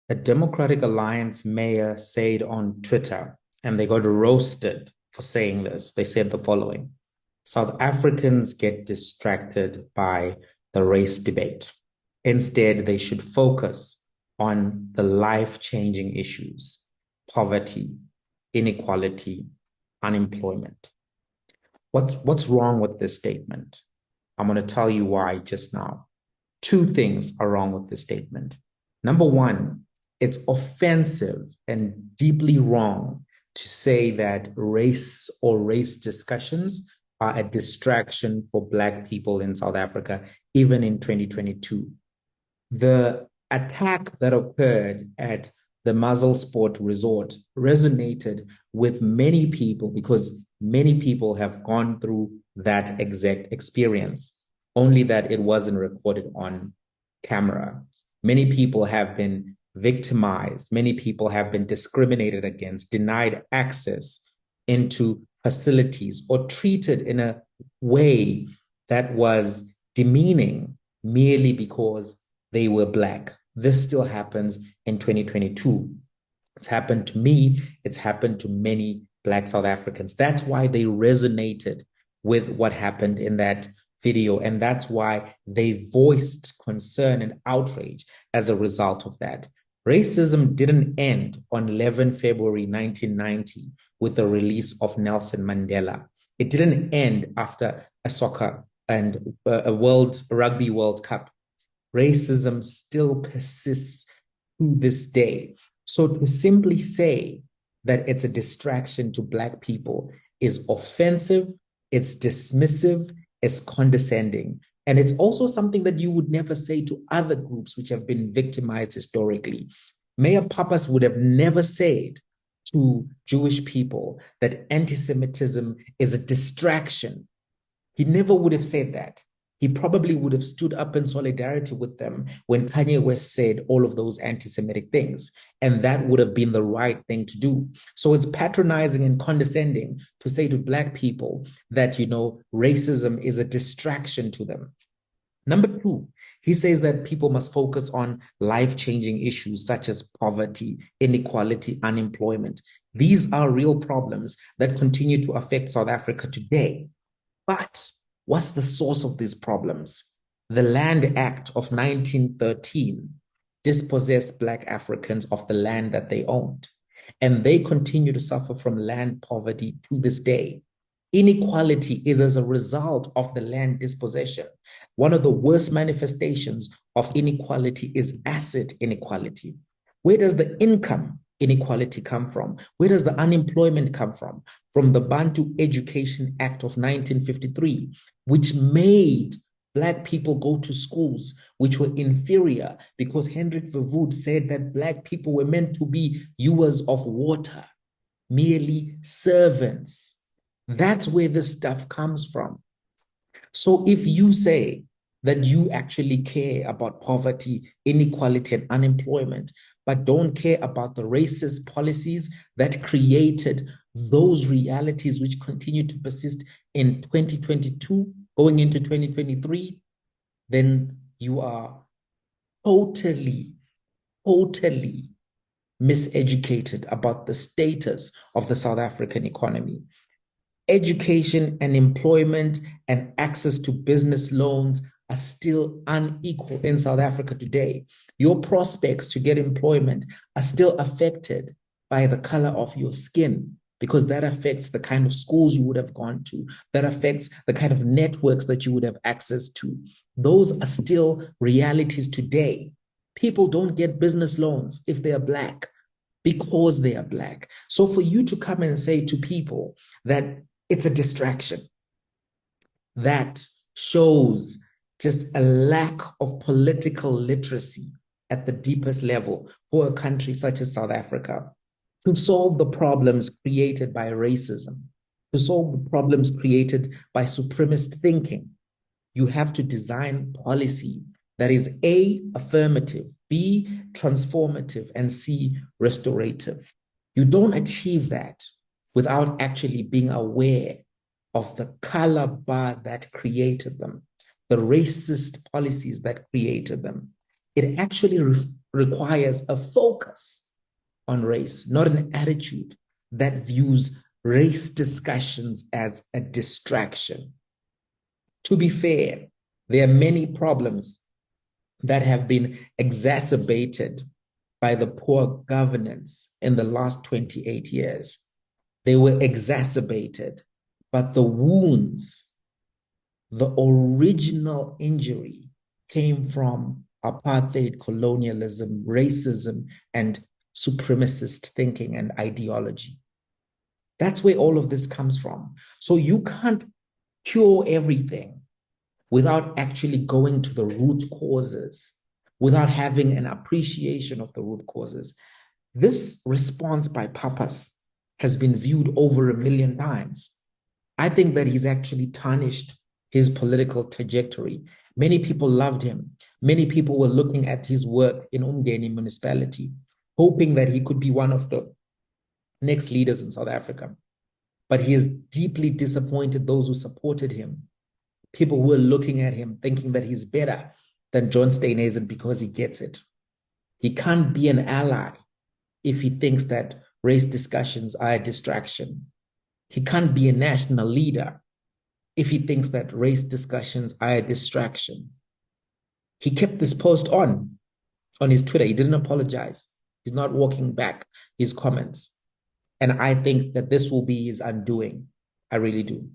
A Democratic Alliance mayor said on Twitter, and they got roasted for saying this. They said the following: South Africans get distracted by the race debate. Instead, they should focus on the life-changing issues: poverty, inequality, unemployment. What's wrong with this statement? I'm going to tell you why just now. Two things are wrong with this statement. Number one, it's offensive and deeply wrong to say that race or race discussions are a distraction for Black people in South Africa, even in 2022. The attack that occurred at the Muzzle Sport Resort resonated with many people because many people have gone through that exact experience, only that it wasn't recorded on camera. Many people have been victimized. Many people have been discriminated against, denied access into facilities, or treated in a way that was demeaning merely because they were Black. This still happens in 2022. It's happened to me. It's happened to many Black South Africans. That's why they resonated with what happened in that video. And that's why they voiced concern and outrage as a result of that. Racism didn't end on 11 February 1990 with the release of Nelson Mandela. It didn't end after a soccer and a rugby World Cup. Racism still persists to this day. So to simply say that it's a distraction to Black people is offensive, it's dismissive, it's condescending. And it's also something that you would never say to other groups which have been victimized historically. Mayor Pappas would have never said to Jewish people that anti-Semitism is a distraction. He never would have said that. He probably would have stood up in solidarity with them when Kanye West said all of those anti-Semitic things. And that would have been the right thing to do. So it's patronizing and condescending to say to Black people that, racism is a distraction to them. Number two, he says that people must focus on life-changing issues such as poverty, inequality, unemployment. These are real problems that continue to affect South Africa today. But what's the source of these problems? The Land Act of 1913 dispossessed Black Africans of the land that they owned, and they continue to suffer from land poverty to this day. Inequality is as a result of the land dispossession. One of the worst manifestations of inequality is asset inequality. Where does the income inequality come from? Where does the unemployment come from? From the Bantu Education Act of 1953, which made Black people go to schools which were inferior because Hendrik Verwoerd said that Black people were meant to be hewers of water, merely servants. That's where this stuff comes from. So if you say that you actually care about poverty, inequality, and unemployment, but don't care about the racist policies that created those realities which continue to persist in 2022, going into 2023, then you are totally miseducated about the status of the South African economy. Education and employment and access to business loans are still unequal in South Africa today. Your prospects to get employment are still affected by the color of your skin, because that affects the kind of schools you would have gone to, that affects the kind of networks that you would have access to. Those are still realities today. People don't get business loans if they are Black because they are Black. So for you to come and say to people that it's a distraction, that shows just a lack of political literacy at the deepest level for a country such as South Africa. To solve the problems created by racism, to solve the problems created by supremacist thinking, you have to design policy that is A, affirmative, B, transformative, and C, restorative. You don't achieve that without actually being aware of the color bar that created them, the racist policies that created them. It actually requires a focus on race, not an attitude that views race discussions as a distraction. To be fair, there are many problems that have been exacerbated by the poor governance in the last 28 years. They were exacerbated, but the wounds, the original injury came from apartheid, colonialism, racism, and supremacist thinking and ideology. That's where all of this comes from. So you can't cure everything without actually going to the root causes, without having an appreciation of the root causes. This response by Pappas has been viewed over 1 million times. I think that he's actually tarnished his political trajectory. Many people loved him. Many people were looking at his work in Umngeni municipality, hoping that he could be one of the next leaders in South Africa. But he has deeply disappointed those who supported him. People were looking at him thinking that he's better than John Steenhuisen because he gets it. He can't be an ally if he thinks that race discussions are a distraction. He can't be a national leader if he thinks that race discussions are a distraction. He kept this post on his Twitter. He didn't apologize. He's not walking back his comments. And I think that this will be his undoing. I really do.